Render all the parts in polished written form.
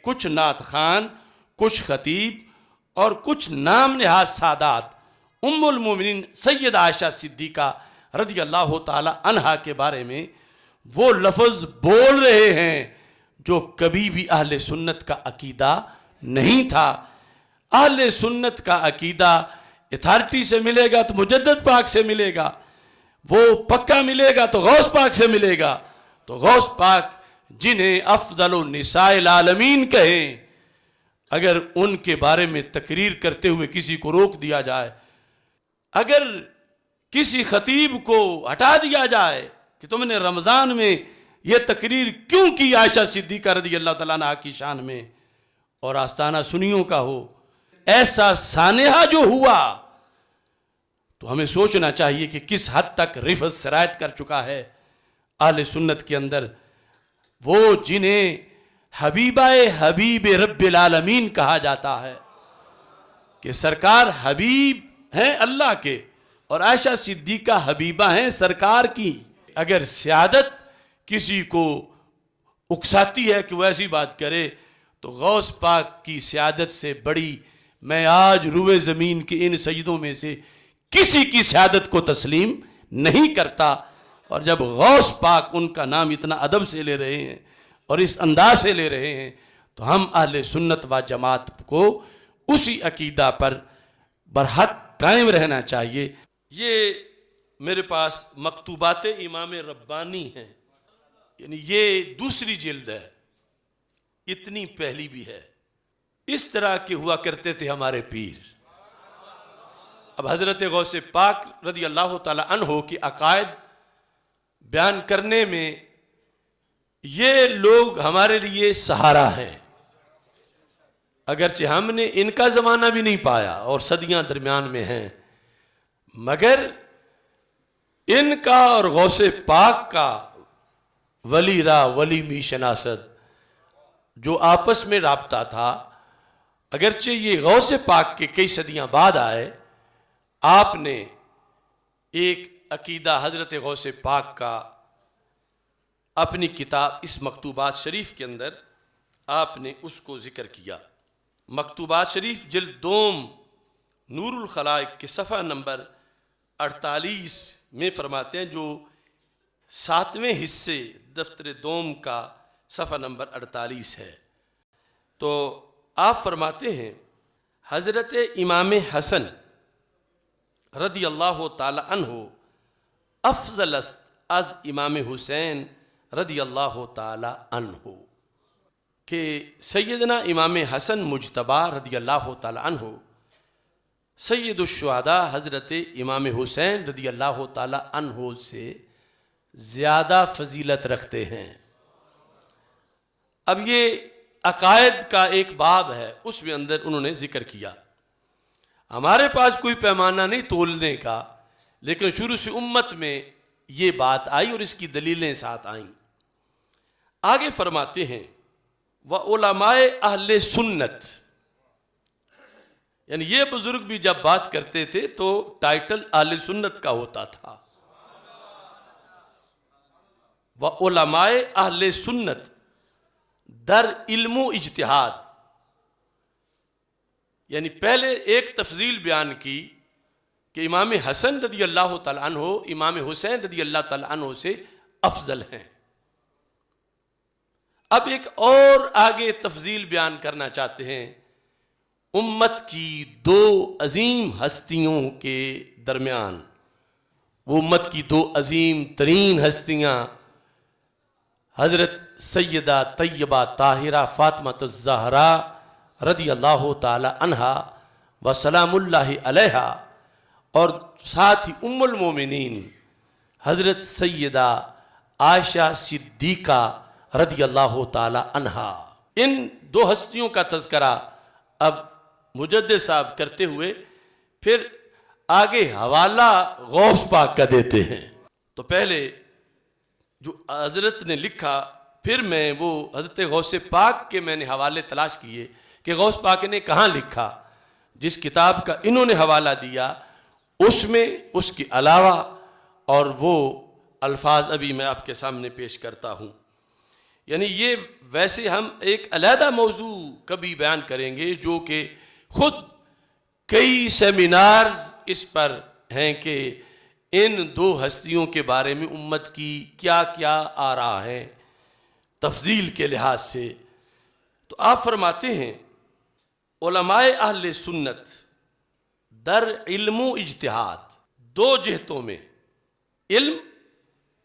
کچھ نعت خان، کچھ خطیب اور کچھ نام نہاد سادات ام المومنین سید عائشہ صدیقہ رضی اللہ تعالی عنہا کے بارے میں وہ لفظ بول رہے ہیں جو کبھی بھی اہل سنت کا عقیدہ نہیں تھا۔ اہل سنت کا عقیدہ اتھارٹی سے ملے گا تو مجدد پاک سے ملے گا، وہ پکا ملے گا تو غوث پاک سے ملے گا۔ تو غوث پاک جنہیں افضل النساء العالمین کہیں، اگر ان کے بارے میں تقریر کرتے ہوئے کسی کو روک دیا جائے، اگر کسی خطیب کو ہٹا دیا جائے کہ تم نے رمضان میں یہ تقریر کیوں کی عائشہ صدیقہ رضی اللہ تعالیٰ عنہا کی شان میں، اور آستانہ سنیوں کا ہو ایسا سانحہ جو ہوا، تو ہمیں سوچنا چاہیے کہ کس حد تک رفض سرایت کر چکا ہے اہل سنت کے اندر۔ وہ جنہیں حبیبہ حبیب رب العالمین کہا جاتا ہے کہ سرکار حبیب ہیں اللہ کے اور عائشہ صدیقہ حبیبہ ہیں سرکار کی۔ اگر سیادت کسی کو اکساتی ہے کہ وہ ایسی بات کرے تو غوث پاک کی سیادت سے بڑی میں آج روئے زمین کے ان سیدوں میں سے کسی کی سیادت کو تسلیم نہیں کرتا۔ اور جب غوث پاک ان کا نام اتنا ادب سے لے رہے ہیں اور اس انداز سے لے رہے ہیں تو ہم اہل سنت و جماعت کو اسی عقیدہ پر برحق قائم رہنا چاہیے۔ یہ میرے پاس مکتوبات امام ربانی ہیں، یعنی یہ دوسری جلد ہے، اتنی پہلی بھی ہے۔ اس طرح کے ہوا کرتے تھے ہمارے پیر۔ اب حضرت غوث پاک رضی اللہ تعالی عنہ کی عقائد بیان کرنے میں یہ لوگ ہمارے لیے سہارا ہیں، اگرچہ ہم نے ان کا زمانہ بھی نہیں پایا اور صدیاں درمیان میں ہیں، مگر ان کا اور غوث پاک کا ولی را ولی می شناست جو آپس میں رابطہ تھا، اگرچہ یہ غوث پاک کے کئی صدیاں بعد آئے، آپ نے ایک عقیدہ حضرت غوث پاک کا اپنی کتاب اس مکتوبات شریف کے اندر آپ نے اس کو ذکر کیا۔ مکتوبات شریف جلد دوم نور الخلائق کے صفحہ نمبر 48 میں فرماتے ہیں، جو 7ویں حصے دفتر دوم کا صفحہ نمبر 48 ہے۔ تو آپ فرماتے ہیں حضرت امام حسن رضی اللہ تعالی عنہ افضل است از امام حسین رضی اللہ تعالی عنہ، کہ سیدنا امام حسن مجتبی رضی اللہ تعالی عنہ سید الشہداء حضرت امام حسین رضی اللہ تعالی عنہ سے زیادہ فضیلت رکھتے ہیں۔ اب یہ عقائد کا ایک باب ہے، اس میں اندر انہوں نے ذکر کیا۔ ہمارے پاس کوئی پیمانہ نہیں تولنے کا، لیکن شروع سے امت میں یہ بات آئی اور اس کی دلیلیں ساتھ آئیں۔ آگے فرماتے ہیں وَعُلَمَاءِ اہل سنت، یعنی یہ بزرگ بھی جب بات کرتے تھے تو ٹائٹل اہل سنت کا ہوتا تھا۔ وَعُلَمَاءِ اہل سنت در علم و اجتہاد، یعنی پہلے ایک تفضیل بیان کی کہ امام حسن رضی اللہ تعالیٰ عنہ امام حسین رضی اللہ تعالیٰ عنہ سے افضل ہیں۔ اب ایک اور آگے تفضیل بیان کرنا چاہتے ہیں امت کی دو عظیم ہستیوں کے درمیان۔ وہ امت کی دو عظیم ترین ہستیاں حضرت سیدہ طیبہ طاہرہ فاطمہ الزہرا رضی اللہ تعالی عنہا و سلام اللہ علیہا، اور ساتھ ہی ام المومنین حضرت سیدہ عائشہ صدیقہ رضی اللہ تعالی عنہا۔ ان دو ہستیوں کا تذکرہ اب مجدد صاحب کرتے ہوئے پھر آگے حوالہ غوث پاک کا دیتے ہیں۔ تو پہلے جو حضرت نے لکھا، پھر میں وہ حضرت غوث پاک کے میں نے حوالے تلاش کیے کہ غوث پاک نے کہاں لکھا۔ جس کتاب کا انہوں نے حوالہ دیا اس میں اس کے علاوہ اور وہ الفاظ ابھی میں آپ کے سامنے پیش کرتا ہوں۔ یعنی یہ ویسے ہم ایک علیحدہ موضوع کبھی بیان کریں گے، جو کہ خود کئی سیمینارز اس پر ہیں کہ ان دو ہستیوں کے بارے میں امت کی کیا کیا آراء ہیں تفضیل کے لحاظ سے۔ تو آپ فرماتے ہیں علماء اہل سنت در علم و اجتہاد، دو جہتوں میں، علم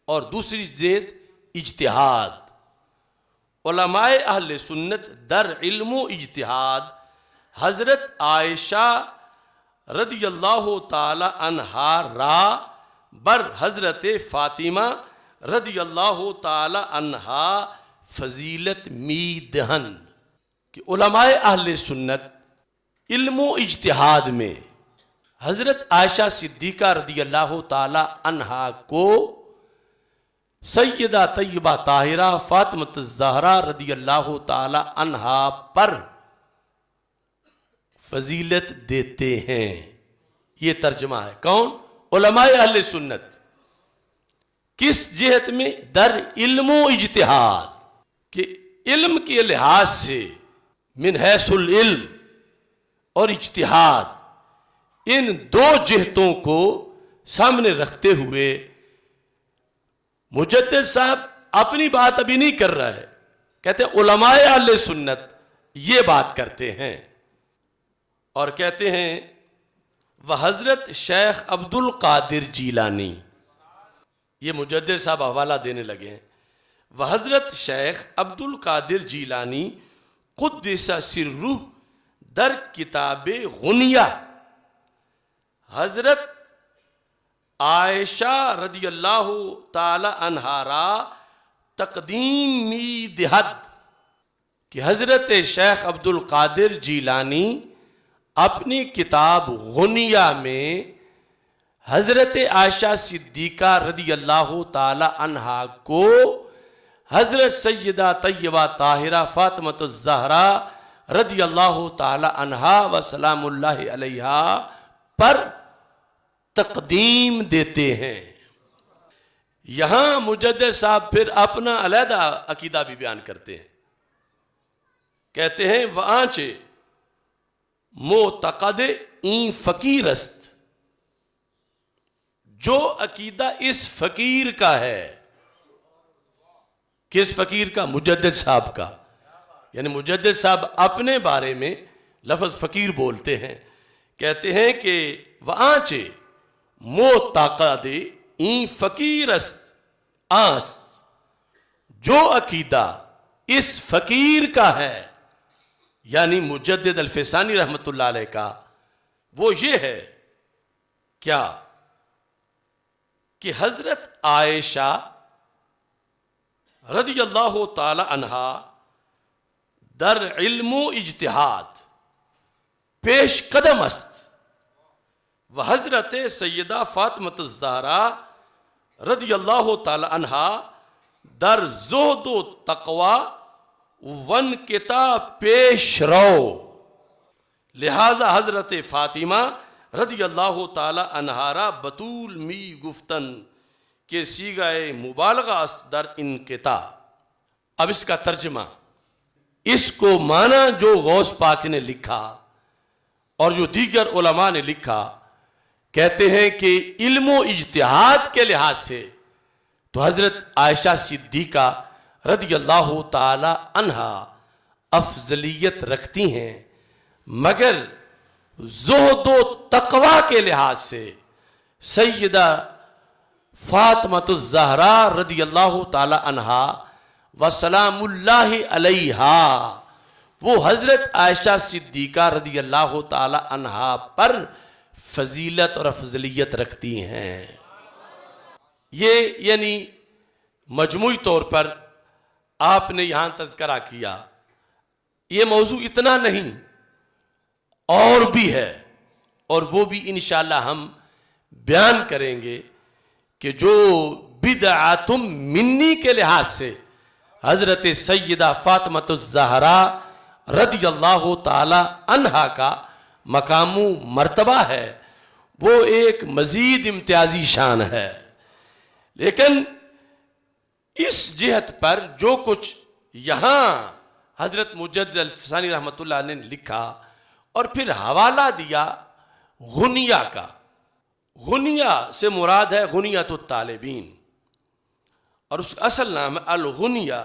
اور دوسری جہت اجتہاد، علماء اہل سنت در علم و اجتہاد حضرت عائشہ رضی اللہ تعالی عنہا را بر حضرت فاطمہ رضی اللہ تعالی عنہا فضیلت می دہن، کہ علماء اہل سنت علم و اجتہاد میں حضرت عائشہ صدیقہ رضی اللہ تعالی عنہا کو سیدہ طیبہ طاہرہ فاطمہ الزہرا رضی اللہ تعالی عنہا پر فضیلت دیتے ہیں۔ یہ ترجمہ ہے، کون؟ علماء اہل سنت۔ کس جہت میں؟ در علم و اجتہاد، کہ علم کے لحاظ سے من حیث العلم اور اجتہاد، ان دو جہتوں کو سامنے رکھتے ہوئے مجدد صاحب اپنی بات ابھی نہیں کر رہا ہے، کہتے ہیں علماء اہل سنت یہ بات کرتے ہیں، اور کہتے ہیں وہ حضرت شیخ عبد القادر جیلانی، یہ مجدد صاحب حوالہ دینے لگے ہیں، وہ حضرت شیخ عبد القادر جیلانی قدس سرہ در کتاب غنیہ حضرت عائشہ رضی اللہ تعالی عنہا را تقدیم می دہد، کہ حضرت شیخ عبد القادر جیلانی اپنی کتاب غنیہ میں حضرت عائشہ صدیقہ رضی اللہ تعالی عنہا کو حضرت سیدہ طیبہ طاہرہ فاطمہ الزہرا رضی اللہ تعالی عنہا و سلام اللہ علیہا پر تقدیم دیتے ہیں۔ یہاں مجدد صاحب پھر اپنا علیحدہ عقیدہ بھی بیان کرتے ہیں، کہتے ہیں وآنچے معتقد این فقیر است، جو عقیدہ اس فقیر کا ہے۔ کس فقیر کا؟ مجدد صاحب کا۔ یعنی مجدد صاحب اپنے بارے میں لفظ فقیر بولتے ہیں، کہتے ہیں کہ وآنچے معتقد این فقیر است آست، جو عقیدہ اس فقیر کا ہے، یعنی مجدد الفسانی رحمت اللہ علیہ کا، وہ یہ ہے کیا کہ حضرت عائشہ رضی اللہ تعالی عنہا در علم و اجتہاد پیش قدم است، و حضرت سیدہ فاطمہ الزہرا رضی اللہ تعالی عنہا در زہد و تقوی ون کتاب پیش رو، لہذا حضرت فاطمہ رضی اللہ تعالی عنہا را بطول می گفتن کے سیغہ مبالغہ در انقطاع۔ اب اس کا ترجمہ، اس کو معنی جو غوث پاک نے لکھا اور جو دیگر علماء نے لکھا، کہتے ہیں کہ علم و اجتہاد کے لحاظ سے تو حضرت عائشہ صدیقہ رضی اللہ تعالی عنہا افضلیت رکھتی ہیں، مگر زہد و تقوی کے لحاظ سے سیدہ فاطمہ الزہرا رضی اللہ تعالی عنہا و سلام اللہ علیہا، وہ حضرت عائشہ صدیقہ رضی اللہ تعالی عنہا پر فضیلت اور افضلیت رکھتی ہیں۔ یہ یعنی مجموعی طور پر آپ نے یہاں تذکرہ کیا، یہ موضوع اتنا نہیں اور بھی ہے، اور وہ بھی انشاءاللہ ہم بیان کریں گے کہ جو بدعات منی کے لحاظ سے حضرت سیدہ فاطمہ الزہرا رضی اللہ تعالی عنہا کا مقام و مرتبہ ہے، وہ ایک مزید امتیازی شان ہے، لیکن اس جہت پر جو کچھ یہاں حضرت مجدد الفسانی رحمۃ اللہ نے لکھا اور پھر حوالہ دیا غنیہ کا. غنیہ سے مراد ہے غنیۃ الطالبین، اور اس کا اصل نام ہے الغنیہ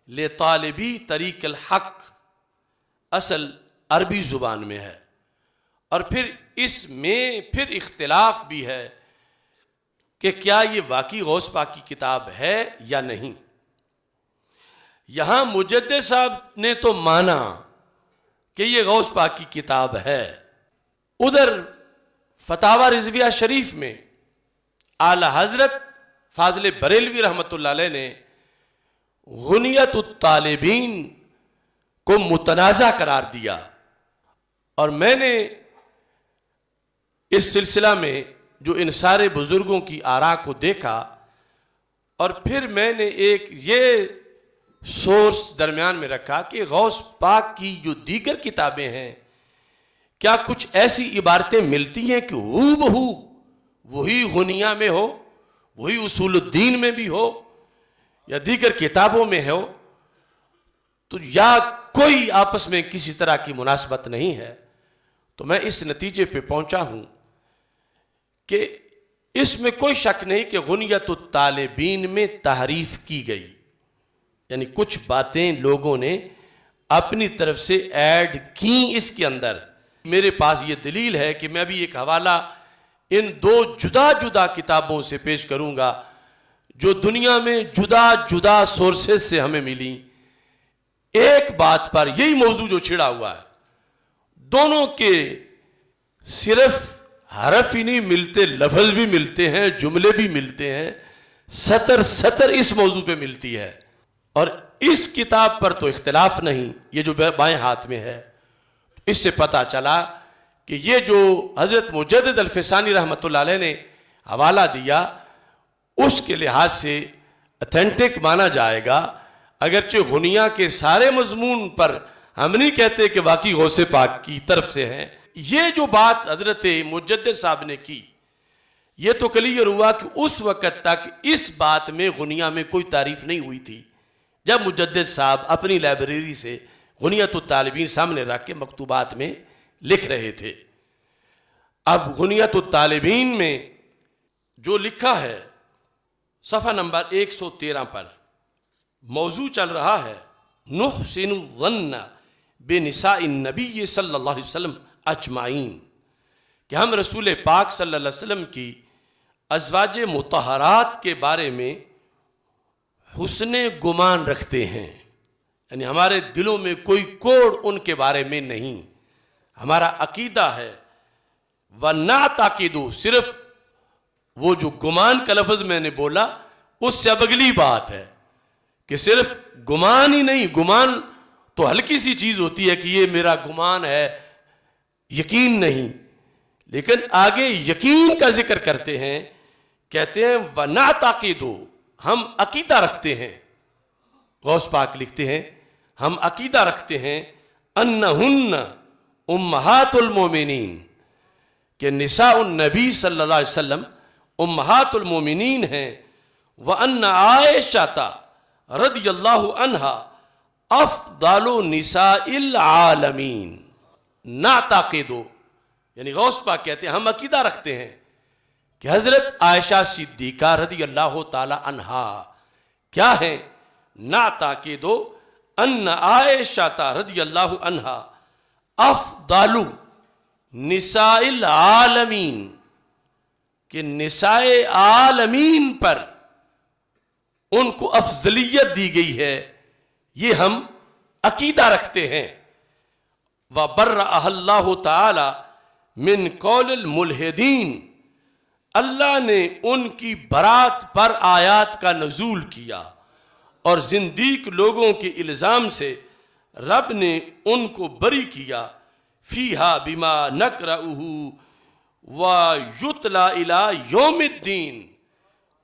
لطالبی طریق الحق، اصل عربی زبان میں ہے. اور پھر اس میں پھر اختلاف بھی ہے کہ کیا یہ واقعی غوث پاک کی کتاب ہے یا نہیں. یہاں مجدد صاحب نے تو مانا کہ یہ غوث پاک کی کتاب ہے. ادھر فتاوی رضویہ شریف میں اعلی حضرت فاضل بریلوی رحمۃ اللہ علیہ نے غنیۃ الطالبین کو متنازع قرار دیا. اور میں نے اس سلسلہ میں جو ان سارے بزرگوں کی آراء کو دیکھا، اور پھر میں نے ایک یہ سورس درمیان میں رکھا کہ غوث پاک کی جو دیگر کتابیں ہیں کیا کچھ ایسی عبارتیں ملتی ہیں کہ ہو بہو وہی غنیہ میں ہو، وہی اصول الدین میں بھی ہو، یا دیگر کتابوں میں ہو، تو یا کوئی آپس میں کسی طرح کی مناسبت نہیں ہے. تو میں اس نتیجے پہ پہنچا ہوں کہ اس میں کوئی شک نہیں کہ غنیۃ الطالبین میں تحریف کی گئی، یعنی کچھ باتیں لوگوں نے اپنی طرف سے ایڈ کی اس کے اندر. میرے پاس یہ دلیل ہے کہ میں ابھی ایک حوالہ ان دو جدا جدا کتابوں سے پیش کروں گا جو دنیا میں جدا جدا سورسز سے ہمیں ملی. ایک بات پر یہی موضوع جو چھڑا ہوا ہے، دونوں کے صرف حرف ہی نہیں ملتے، لفظ بھی ملتے ہیں، جملے بھی ملتے ہیں، سطر سطر اس موضوع پہ ملتی ہے. اور اس کتاب پر تو اختلاف نہیں، یہ جو بائیں ہاتھ میں ہے. اس سے پتہ چلا کہ یہ جو حضرت مجدد الفسانی رحمۃ اللہ علیہ نے حوالہ دیا اس کے لحاظ سے اتھینٹک مانا جائے گا، اگرچہ غنیہ کے سارے مضمون پر ہم نہیں کہتے کہ واقعی غوث پاک کی طرف سے ہیں. یہ جو بات حضرت مجدد صاحب نے کی، یہ تو کلیئر ہوا کہ اس وقت تک اس بات میں غنیہ میں کوئی تعریف نہیں ہوئی تھی جب مجدد صاحب اپنی لائبریری سے غنیۃ الطالبین سامنے رکھ کے مکتوبات میں لکھ رہے تھے. اب غنیۃ الطالبین میں جو لکھا ہے صفحہ نمبر 113 پر موضوع چل رہا ہے نحسن الظن بنساء النبی صلی اللہ علیہ وسلم اجمعین، کہ ہم رسول پاک صلی اللہ علیہ وسلم کی ازواج مطہرات کے بارے میں حسن گمان رکھتے ہیں. یعنی ہمارے دلوں میں کوئی کوڑ ان کے بارے میں نہیں، ہمارا عقیدہ ہے. وَنَعْتَقِدُ، صرف وہ جو گمان کا لفظ میں نے بولا اس سے اب اگلی بات ہے کہ صرف گمان ہی نہیں، گمان تو ہلکی سی چیز ہوتی ہے کہ یہ میرا گمان ہے، یقین نہیں. لیکن آگے یقین کا ذکر کرتے ہیں، کہتے ہیں وَنَعْتَقِدُ، ہم عقیدہ رکھتے ہیں. غوث پاک لکھتے ہیں ہم عقیدہ رکھتے ہیں انہن امہات المومنین، کہ نساء النبی صلی اللہ علیہ وسلم امہات المومنین ہیں. وَأَنَّ عَائِشَةَ رضی اللہ عنہا افضل نساء العالمین. نعتقد، یعنی غوث پاک کہتے ہیں ہم عقیدہ رکھتے ہیں کہ حضرت عائشہ صدیقہ رضی اللہ تعالی عنہا کیا ہیں؟ نعتقد ان عائشہ رضی اللہ عنہا افضل نساء العالمین، کہ نساء عالمین پر ان کو افضلیت دی گئی ہے، یہ ہم عقیدہ رکھتے ہیں. وَبَرَّأَهَا اللَّهُ تَعَالَى مِنْ قَوْلِ الْمُلْحِدِينَ، اللہ نے ان کی برات پر آیات کا نزول کیا اور زندیق لوگوں کے الزام سے رب نے ان کو بری کیا. فِيهَا بِمَا نَقْرَأُهُ وَيُتْلَى إِلَى يَوْمِ الدِّينِ،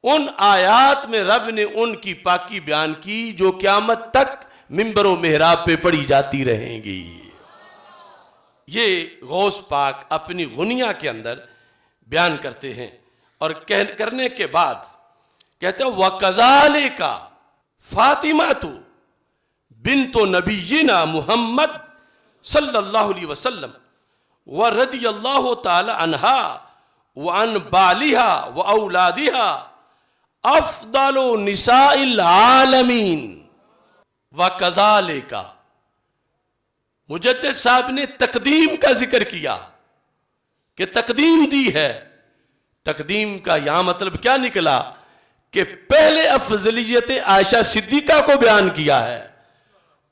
ان آیات میں رب نے ان کی پاکی بیان کی جو قیامت تک منبر و محراب پہ پڑھی جاتی رہیں گی. یہ غوث پاک اپنی غنیہ کے اندر بیان کرتے ہیں، اور کرنے کے بعد کہتے ہیں وَكَذَلِكَ فاطمہ تو، بنت نبینا محمد صلی اللہ علیہ وسلم ورضی اللہ تعالی عنہا وعن بالہا واولادہا افضل نساء العالمین وکذالک. مجدد صاحب نے تقدیم کا ذکر کیا کہ تقدیم دی ہے. تقدیم کا یہاں مطلب کیا نکلا کہ پہلے افضلیت عائشہ صدیقہ کو بیان کیا ہے.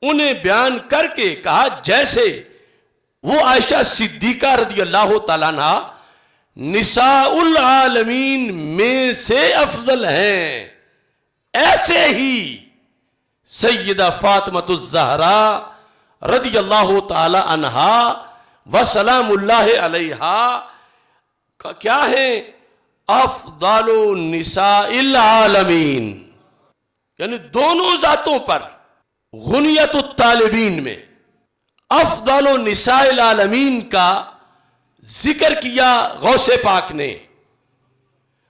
انہیں بیان کر کے کہا جیسے وہ عائشہ صدیقہ رضی اللہ تعالیٰ عنہ نساء العالمین میں سے افضل ہیں، ایسے ہی سیدہ فاطمۃ الزہرا رضی اللہ تعالی عنہا وسلام اللہ علیہا کیا ہے؟ افضل نساء العالمین. یعنی دونوں ذاتوں پر غنیت الطالبین میں افضل نساء العالمین کا ذکر کیا غوث پاک نے،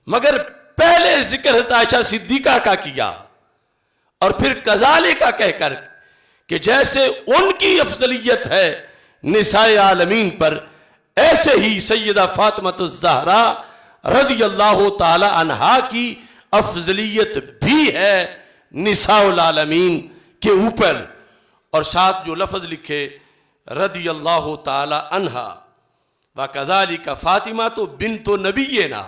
مگر پہلے ذکر حضرت عائشہ صدیقہ کا کیا اور پھر کذالک کا کہہ کر کہ جیسے ان کی افضلیت ہے نساء عالمین پر، ایسے ہی سیدہ فاطمۃ الزہرا رضی اللہ تعالی عنہا کی افضلیت بھی ہے نساء العالمین کے اوپر. اور ساتھ جو لفظ لکھے رضی اللہ تعالی عنہا وکذالک فاطمہ تو بنت نبینا،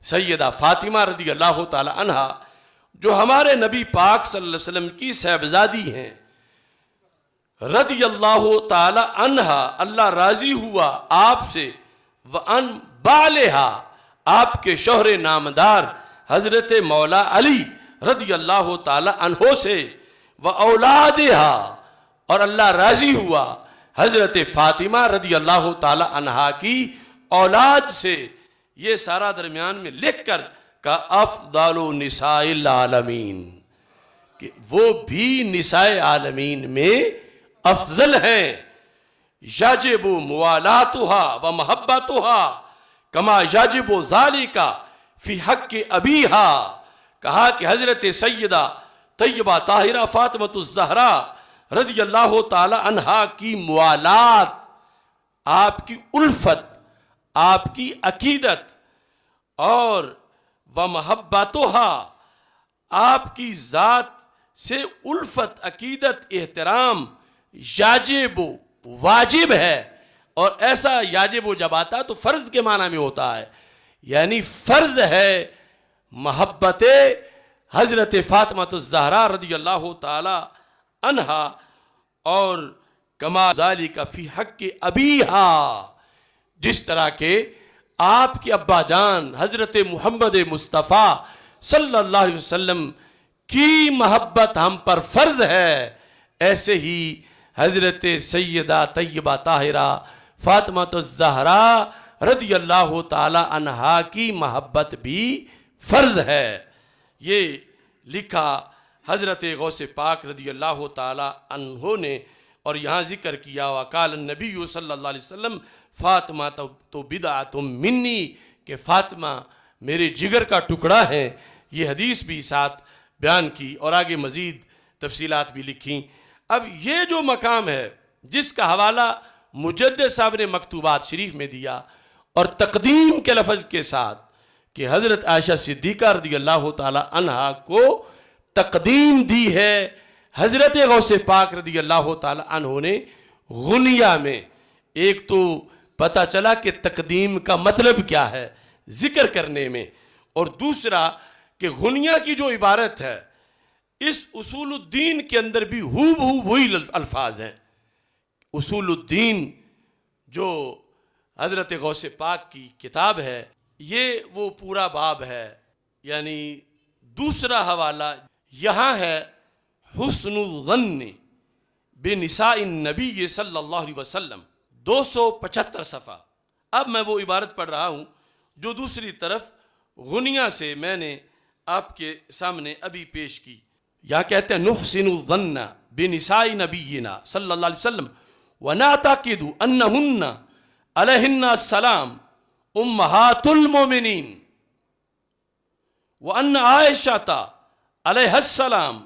سیدہ فاطمہ رضی اللہ تعالی عنہا جو ہمارے نبی پاک صلی اللہ علیہ وسلم کی صاحبزادی ہیں، رضی اللہ تعالی عنہا اللہ راضی ہوا آپ سے، وعن بالہا آپ کے شوہر نامدار حضرت مولا علی رضی اللہ تعالی عنہ سے، واولادہا اور اللہ راضی ہوا حضرت فاطمہ رضی اللہ تعالی عنہا کی اولاد سے. یہ سارا درمیان میں لکھ کر کا افضل نساء العالمین کہ وہ بھی نساء عالمین میں افضل ہیں. یجب موالاتها و محبتها کما یجب ذالک فی حق ابیہا. کہا کہ حضرت سیدہ طیبہ طاہرہ فاطمۃ الزہرا رضی اللہ تعالی عنہا کی موالات، آپ کی الفت، آپ کی عقیدت اور ومحبتها آپ کی ذات سے الفت، عقیدت، احترام یاجب واجب ہے. اور ایسا یاجب جب آتا تو فرض کے معنی میں ہوتا ہے، یعنی فرض ہے محبت حضرت فاطمۃ الزہرا رضی اللہ تعالی عنہا اور کما ذالک فی حق ابیہا، جس طرح کہ آپ کے ابا جان حضرت محمد مصطفیٰ صلی اللہ علیہ وسلم کی محبت ہم پر فرض ہے، ایسے ہی حضرت سیدہ طیبہ طاہرہ فاطمۃ الزہرا رضی اللہ تعالی عنہا کی محبت بھی فرض ہے. یہ لکھا حضرت غوث پاک رضی اللہ تعالی عنہ نے، اور یہاں ذکر کیا وقال النبی صلی اللہ علیہ وسلم فاطمہ تو بدعۃ منی کہ فاطمہ میرے جگر کا ٹکڑا ہے. یہ حدیث بھی ساتھ بیان کی اور آگے مزید تفصیلات بھی لکھیں. اب یہ جو مقام ہے جس کا حوالہ مجدد صاحب نے مکتوبات شریف میں دیا اور تقدیم کے لفظ کے ساتھ کہ حضرت عائشہ صدیقہ رضی اللہ تعالی عنہا کو تقدیم دی ہے حضرت غوث پاک رضی اللہ تعالی عنہ نے غنیہ میں. ایک تو پتہ چلا کہ تقدیم کا مطلب کیا ہے ذکر کرنے میں، اور دوسرا کہ غنیہ کی جو عبارت ہے اس اصول الدین کے اندر بھی ہو بہو وہی الفاظ ہیں. اصول الدین جو حضرت غوث پاک کی کتاب ہے، یہ وہ پورا باب ہے. یعنی دوسرا حوالہ یہاں ہے حسن الظن بنساء النبی صلی اللہ علیہ وسلم، 275 صفحہ. اب میں وہ عبارت پڑھ رہا ہوں جو دوسری طرف غنیہ سے میں نے آپ کے سامنے ابھی پیش کی. یا کہتے ہیں نحسن الظن بنساء نبینا صلی اللہ علیہ وسلم ونعتقد انہن علیہن السلام امہات المومنین وان عائشہ علیہ السلام